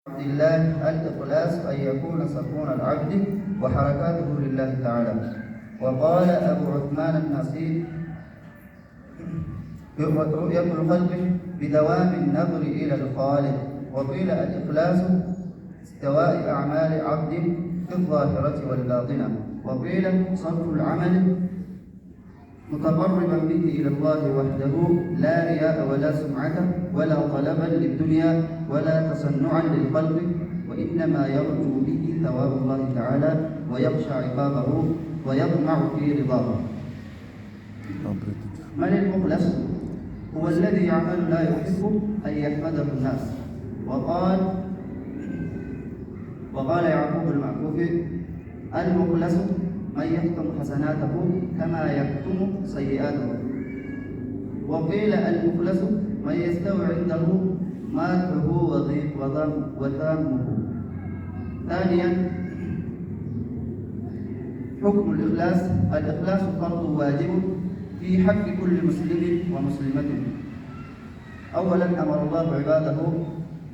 عبد الله الإخلاص أن يكون سكون العبد وحركاته لله تعالى. وقال أبو عثمان الناصري: رؤية الخلق بدوام النظر إلى الخالق. وقيل الإخلاص استواء أعمال عبد في الظاهرة والباطنة. وقيل صرف العمل متقربا به إلى الله وحده، لا رياء ولا سمعة ولا طلبا للدنيا ولا تصنعا للخلق، وإنما يرجو به ثواب الله تعالى ويخشى عقابه ويطمع في رضاه. من المخلص؟ هو الذي يعمل لا يحب أن يحمده الناس. وقال يعقوب المعكوفي: المخلص من يكتم حسناته كما يكتم سيئاته. وقيل المخلص من يستوي عنده مادحه وذامه. ثانيا، حكم الإخلاص. الإخلاص فرض واجب في حق كل مسلم ومسلمة. أولا، أمر الله عباده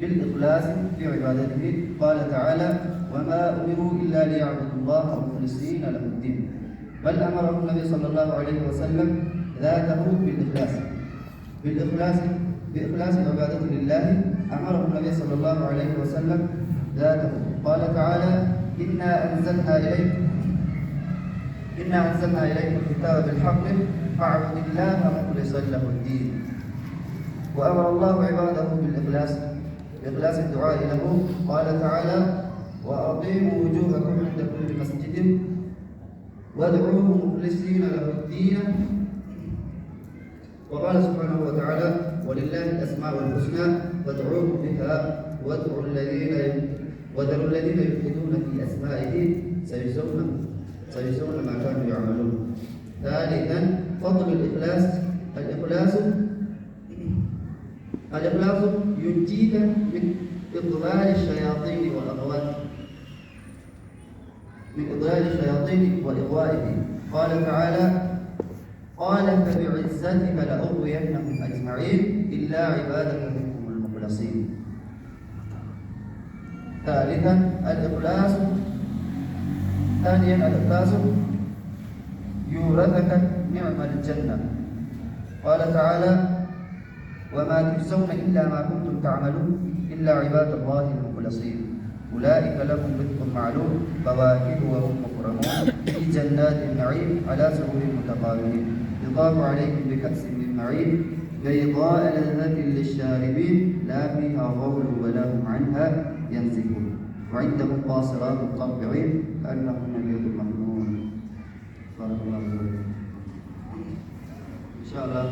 بالإخلاص في عبادته، قال تعالى: وما أمروا إلا ليعبدوا الله مخلصين له الدين. بل أمره النبي صلى الله عليه وسلم ذاته بإخلاص العبادة لله. أمره النبي صلى الله عليه وسلم ذاته. قال تعالى: إنا أنزلنا إليك الكتاب بالحق فاعبد الله مخلصا له الدين. وأمر الله عباده بإخلاص الدعاء له. قال تعالى: وأقيموا وجوهكم عند كل مسجد وادعوه مخلصين له الدين. وقال سبحانه وتعالى: ولله الأسماء الحسنى فادعوه بها وذروا الذين يلحدون في أسمائه سيجزون ما كانوا يعملون. ثالثا، فضل الإخلاص. الإخلاص ينجيك من إضلال الشياطين وإغوائهم. قال تعالى: قال فبعزتك لأغوينهم أجمعين إلا عبادك منهم المخلصين. ثالثا، الإخلاص يورثك نعم الجنة. قال تعالى: وما تجزون إلا ما كنتم تعملون إلا عباد الله المخلصين أولئك لهم رزق معلوم فواكه وهم مكرمون في جنات النعيم على سرور متقابلين يطاف عليهم بكأس من معين بيضاء لذة للشاربين لا فيها غول ولا هم عنها ينزفون وعندهم قاصرات الطرف عين كأنهن بيض مكنون. بارك الله فيكم. إن شاء الله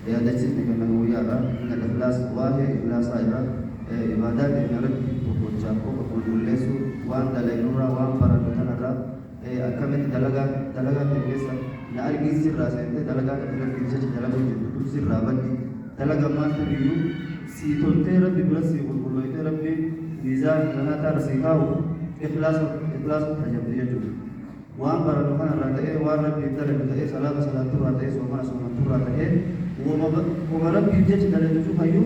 ya dacin dengan wiyara dengan ikhlas wahai ikhlas saya ibadat yang lebih pokok kulkulesu wan dalainura wan paradutana akamet dalaga tegesa na argi sirra sente dalaga tegesa kisachi dalaga tu sirra bandi dalaga manta biyu si tolte rabbi blasi kulkuloite rabbi mizan kanata rasikau ikhlas hajabiyatu wan paradutana ratae wan rabbi dalaga tae salatu ratae somana ratae وما ربي جت على نجوم هيو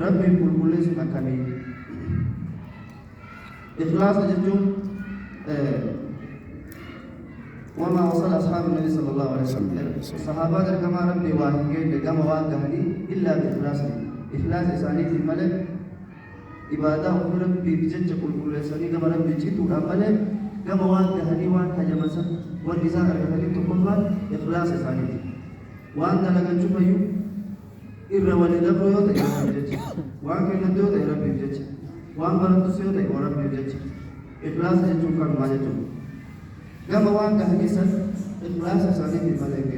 ربي كل شيء مكاني إخلاص جتهم وما وصل أصحاب النبي صلى الله عليه وسلم الصحابة كما ربي واحد كما واجهني إلا إخلاص إنساني في الملك إبادة ربي بجت كل شيء كما ربي جت وعمله كما واجهني وان حجمسا والنساء الكثير تقول إخلاص إنساني وان دلقا شوفيو إرّوالي دبرو يوتا يربي بجج وان كنت يوتا يربي بجج وان برندس يوتا يربي بجج إخلاص يجوم كان ما يجوم كما وان كهنيسا إخلاص ساني في ملك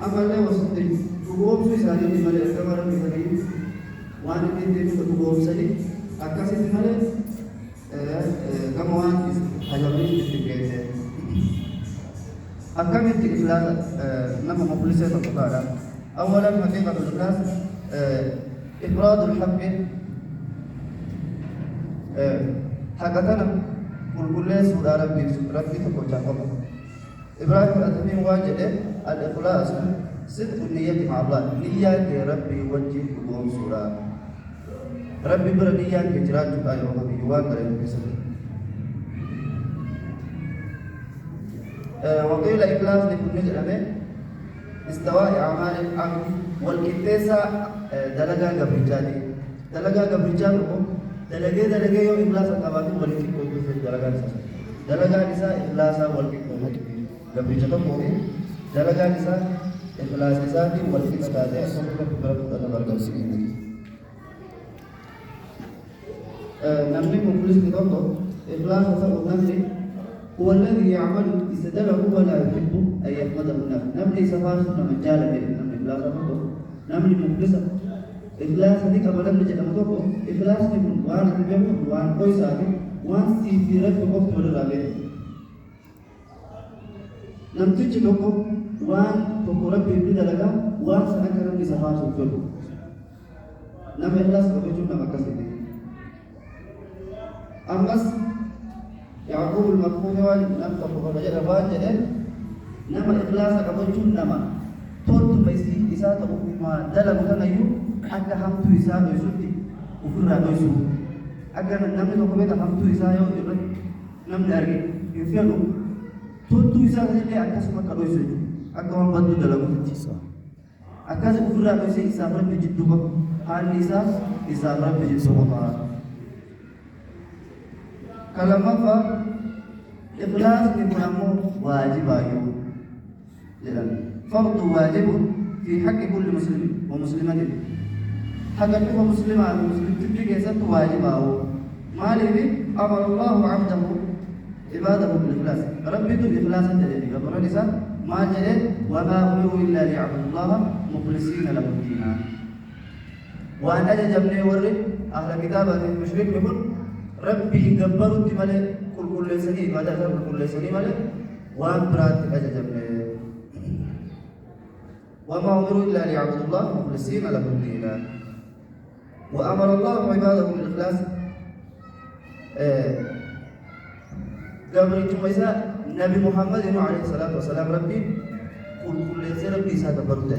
أما لا وسطي تقوم في ساني في ملك كما ربي هنيم وان كنت تقوم ساني أكاسي في ملك كما وان حجابي في كيسة أكمل الإخلاص نما مخلصة تقطعنا. أولا حقيقة الإخلاص إفراد الحق حقتنا كل سورة ربي تقول إبراهيم الأدمي واجد الإخلاص صدق النية مع الله نية ربي وجه قوم سورة ربي بر نية كجرات جبال وقبي يوان قريب كسر وقيل إخلاص لكل نجرة استواء أعمال العبد والكتاسة دلقا قبرجاني دلقا قبرجاني دلقا يوم إخلاص القباطين والكتاسة في دلقا نساء دلقا نساء إخلاصا والكتاسة قبرجاني دلقا نساء إخلاص نساء والكتاسة نملك مخلص لقوله إخلاص نفسه هو الذي يعمل استدله ولا يحب أن يحمده الناس نملي سفارة مجالا نملي إخلاص نفسه نملي مخلصا إخلاص ذيك أبدا نجد أمتوكو إخلاص نكون وانا تبيعه وانا كويس آدي وانا سيفيرات بقفت ولا رابط نمتوجه لكم وانا تقرب بيبدا لك وانا سنكرم لسفارة نفسه نملي إخلاص بقفت نمى كسيدي أمس يعقوب المذكور نمتق فجر واجد نما إخلاص كبجون نما توت بيسي إساءة ما دلم كان يو أكا همتو إساءة يسوتي وفرنا يسو أكا نمي تقبل همتو إساءة يو نمي أرغي يفعلو توت إساءة جلي أكا سمك يسو أكا هم بدو دلم فتيسا أكا سمفرنا يسو إساءة رب جدوك حال إساءة رب جدوك كلمة إخلاص لمنامه واجب أيوه جلال فرض واجب في حق كل مسلم ومسلمة حق كل مسلم على مسلم تبقى كيسات واجب أيوه ما لي أمر الله عبده عباده بالإخلاص ربي تو إخلاصا تجري قبل نساء ما جري وما أمروا إلا ليعبدوا الله مخلصين له الدين وأن أجل جملي ورد أهل كتابة المشرك يقول ربي جبروا تملي كل سني ماذا تقول كل سني ملي وأمرات أجمع وما أمروا إلا ليعبدوا الله مخلصين له الدين وأمر الله عباده بالإخلاص قبل جمعة نبي محمد عليه الصلاة والسلام ربي كل سنة ربي ساتبرت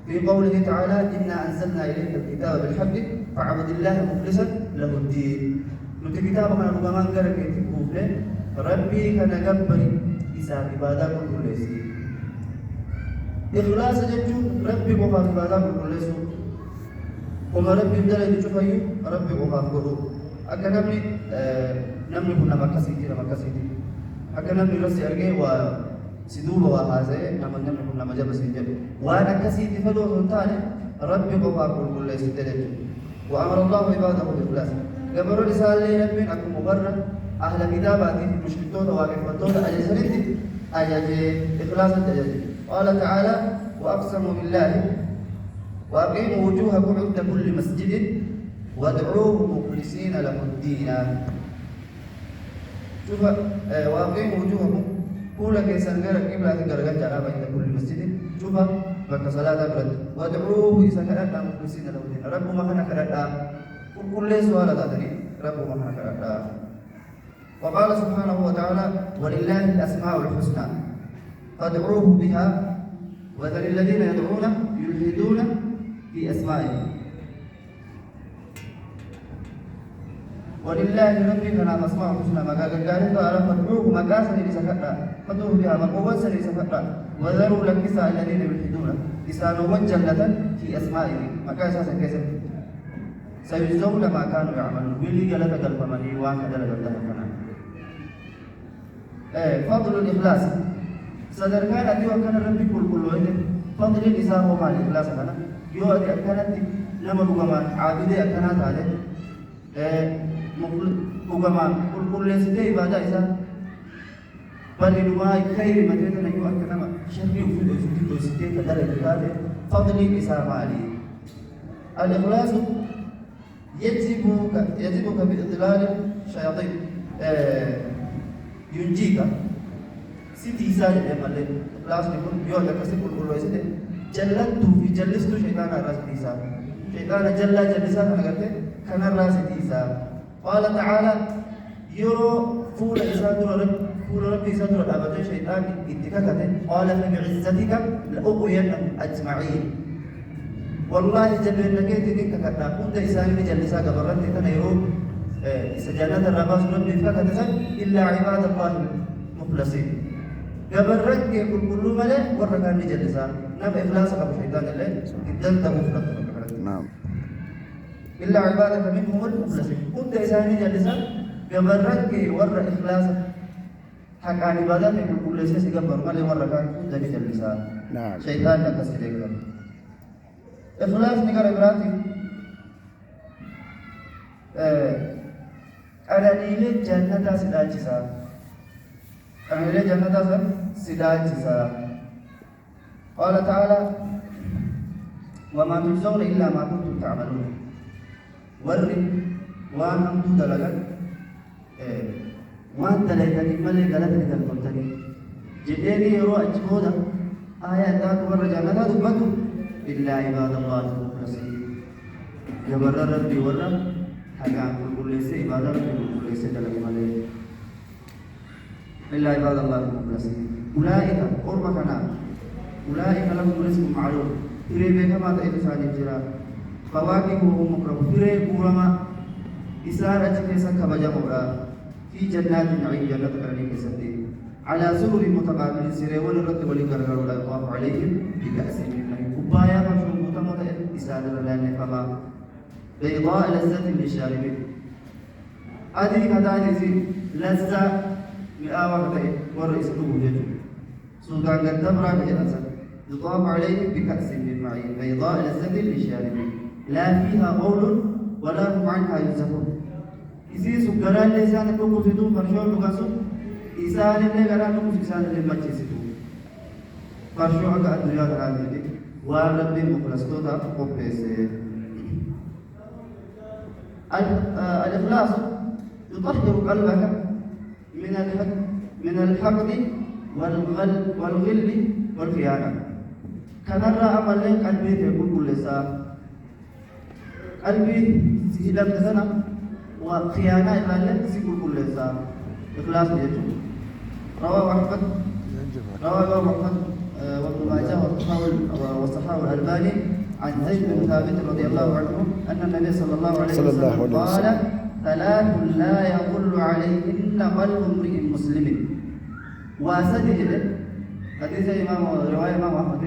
في قوله تعالى إنا أنزلنا إليك الكتاب بالحق فاعبد الله مخلصا له الدين nuti kitaaba kana dhugamaan gara keetti buufne rabbii kana gabbari isaaf ibaadaa qulqulleessi ikhlaasa jechuun rabbi qofaaf ibaadaa qulqulleessu oma rabbiif dalagi cufayyu rabbi qofaaf godhu akka namni kun nama akkasiiti akka namni irratti argee waa si duuba waa haasa'e namni kun nama jaba siin jedhu waan akkasiitti fedhu osoo hin taane rabbi qofaaf qulqulleessite jechuudha وأمر الله عباده بالإخلاص قبل رسالة نبي أكو مبرر أهل كتابات مشركون واقفتون أجسرت أجاج إخلاصا أجاج قال تعالى وأقسموا بالله وأقيموا وجوهكم عند كل مسجد وادعوه مخلصين له الدين شوف وأقيموا وجوهكم كل كيسان غير قبلة غرغر جنابة عند كل مسجد شوف بك صلاة برد وادعوه إذا كانت مخلصين له الدين رب ما كان كردا كل سؤال تدري رب ما كان كردا وقال سبحانه وتعالى ولله الأسماء الحسنى فادعوه بها وذل الذين يدعون يلحدون في أسمائه ولله ربي كان أسماء الحسنى ما قال قال فادعوه مقاسا لسفرنا فادعوه بها مقوسا لسفرنا وذروا لكسا الذين يلحدون لسان وجلة في أسمائه مقاسا سكسا سيجزون ما كانوا يعملون بلي قالت قلب مني واحد لقد فضل الإخلاص صدر كان أتي وكان ربي كل فضل الإسلام وما الإخلاص كان يؤدي أكانت نمر وما عابد أكانت عليه وكمان كل سيدي بعد إذا بني نواي خير مدينة يو أكنما شري وفي سيدي كدر الكتاب فضل الإسلام عليه الإخلاص يجبك بإضلال شياطين ينجيك سيدي سالي مالي إخلاص نكون يو لكسي كل سيدي جلدت في جلست شيطان الراس ديسا شيطان جلسا كان الراس ديسا قال تعالى يرو فول إسان درر فول ربي صدر أبدا شيطان اتكاكته قال فبعزتك لأغوينهم أجمعين والله جبل نجيت ديك كذا كنت إسامي مجلسا قبرت تنيرو سجانات الرباس ربي فكذا إلا عباد الله المخلصين قبرت كل ملء وركان مجلسا نب إخلاص أبو شيطان الله إدلت مفرد نعم إلا عبادك منهم المخلصين كنت إسامي مجلسا قبرت ور إخلاص حق عبادات كل شيء سيقبر ملء وركان كنت مجلسا نعم شيطان نكسر إخلاص نقرأ براتي أرانيلي جنة سداجسا أرانيلي جنة سداجسا قال تعالى وما تجزون إلا ما كنتم تعملون ورّي وان همتو دلغت وان دلغتني ملي غلطني دلغتني جديني يرو أجبودا آيات ذات ور جنة دبتو إلا عباد الله المخلصين جبر ربي ورّ حقان كل شيء عبادة كل شيء دلغ ملي إلا عباد الله المخلصين أولئك قربكنا أولئك لهم رزق معلوم تري بكما تأتي جرا فواكه وهم مكرم تري بورما إسارة كيسا كبجا مورا في جنات النعيم جنة كرني كيسدي على سرر متقابل سيري ولرد ولكرر ولا يطاف عليهم بكأس من معين كوبايا مشروب تموت إسارة لنا فما بيضاء لذة للشاربين أدري كذا لذة مئة ورئيس الوجود سلطان قد تبرع بجلسة يطاف عليه بكأس من معين بيضاء لذة للشاربين لا فيها غول ولا هم عنها ينزفون إذا سكران لسان تقوم فتون فرشون لغسون إسان اللي قران تقوم إسان اللي مجلسون فرشون أكا الدنيا قران وربي مخلصتو تقوم بيسي الإخلاص يطهر قلبك من الحقد والغل والخيانة كنرى أمل قلبي تقول كل ساعة قلبي سيلم تسنى وخيانة إمالة سيقول كل ساعة إخلاص يجب رواه أحمد وابن ماجه والصحابة الألباني عن زيد بن ثابت رضي الله عنه أن النبي صلى الله عليه وسلم قال ثلاث لا يضل عليهن قلب امرئ مسلم وصدق حديث إمام رواية إمام أحمد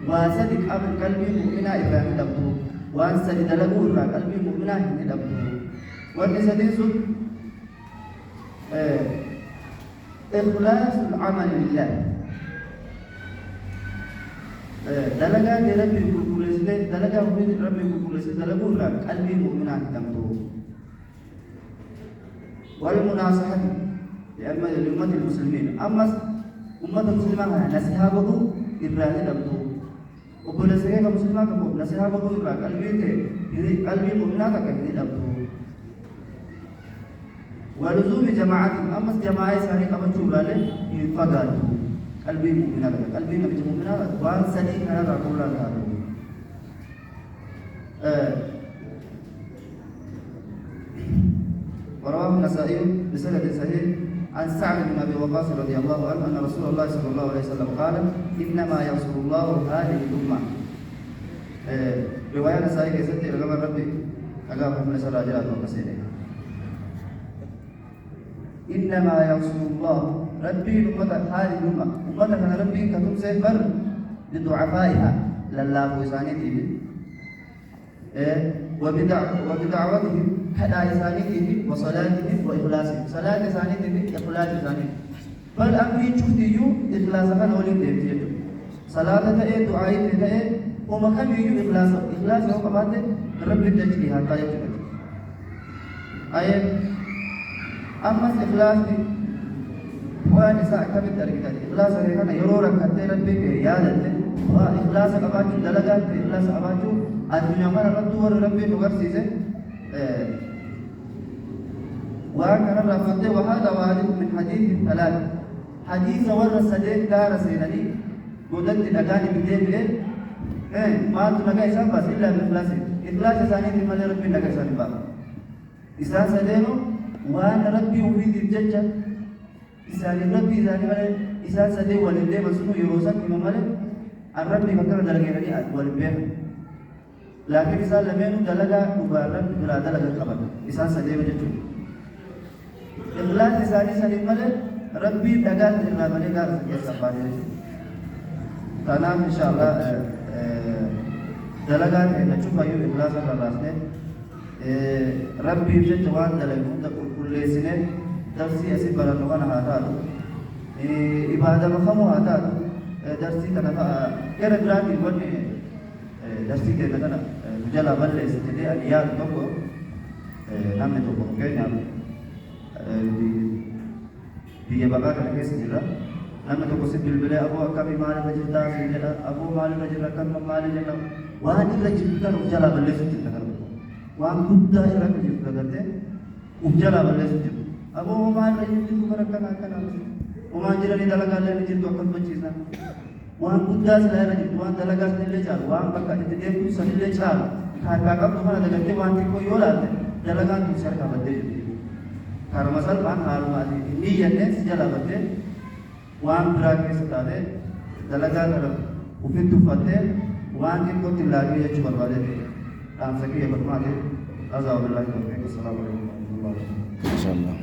وصدق أبن قلبي مؤمنا إبراهيم دبته وأن سجد له قلبي مؤمنا هن دبته وأن سديس إخلاص العمل لله دلقا ربي كوكولسي دلقا ربي كوكولسي دلقوا قلبي مؤمنا دمته والمناصحة لأمة المسلمين أما أمة المسلمين نصيحة بدو إبراهيم دمته وكل سيئة مسلمة كم نصيحة بدو إبراهيم قلبي مؤمنا كهني دمته ولزوم جماعة أما جماعة ساري كم تشوفها فقالوا قلبي مؤمنا قلبي نبي مؤمنا وان سدي كنا رقول الله ورواه النسائي بسند صحيح عن سعد بن ابي وقاص رضي الله عنه ان رسول الله صلى الله عليه وسلم قال انما ينصر الله هذه الامه روايه النسائي كيست رقم ربي اغا من سراجات وكسيده انما ينصر الله ربي أمة هذه الأمة كان ربي كتب سيفر لضعفائها لله وإسانته وبدعوتهم حتى إسانته وصلاتهم وإخلاصهم صلاة إسانته إخلاص إسانته فالأمر شفتيو إخلاص كان ولد يبتيجو صلاة تأي دعائي تأي وما كان يجو إخلاص هو كمان ربي تجري حتى يجب أما إخلاص وأنا سأكمل درجة إخلاص هنا يرورا كتير ربي كيادة وإخلاص كباجو دلجات إخلاص كباجو الدنيا ما ردوا وربي مغرسيزه وأنا رفضت وهذا وارد من حديث ثلاث حديث ورا سدين دار سينالي قدرت الأغاني بدين ما تنقى إسان بس إلا بإخلاص إخلاص ثاني في مال ربي نقى ثاني باب إسان سدينه وأنا ربي وفي الجنة إساني ربي إساني مالي إسان سدي والدي مسنو يروسان إما مالي الرب فكر دلقيني والبيع لكن إسان لمنو دلقا مبارك بلا دلقا قبل إسان سدي وجدتو إخلاص إساني سدي مالي ربي دقات إلا مالي قال يساباني تنام إن شاء الله دلقا نشوف أيو إخلاص الراسنة ربي بجد جوان دلقون تقول كل سنة درسي أسي برانوغان هاتاتو إبادة مخمو هاتاتو درسي تنفع كيرا براتي وني درسي كيرا تنفع مجالا بلي ستدي أليال توقو نامي توقو كي نام بيا بقا كنكيس جرا نامي توقو سبيل بلي أبو أكامي مالي بجرتا سيجلا أبو مالي بجرتا كم مالي جلا واني لجرتا مجالا بلي ستدي وان بودا إراك جرتا مجالا بلي ستدي Abu Umar itu juga rakan-rakan Umar jadi dalaga lain itu akan bercisa. Wan Buddha selera itu wan dalaga sendiri car, wan pakai itu dia pun sendiri car. Kakak tu mana dengan dia wan tiko yolat, dalaga tu ser kabar dia. Karena masal wan haru mati ini yang ni sejalan berde, wan berak setade, dalaga dalam upin tu fateh, wan tiko tilagi ya cuma berde. Langsung dia bermati. Azza wa Jalla. Assalamualaikum warahmatullahi wabarakatuh. Insyaallah.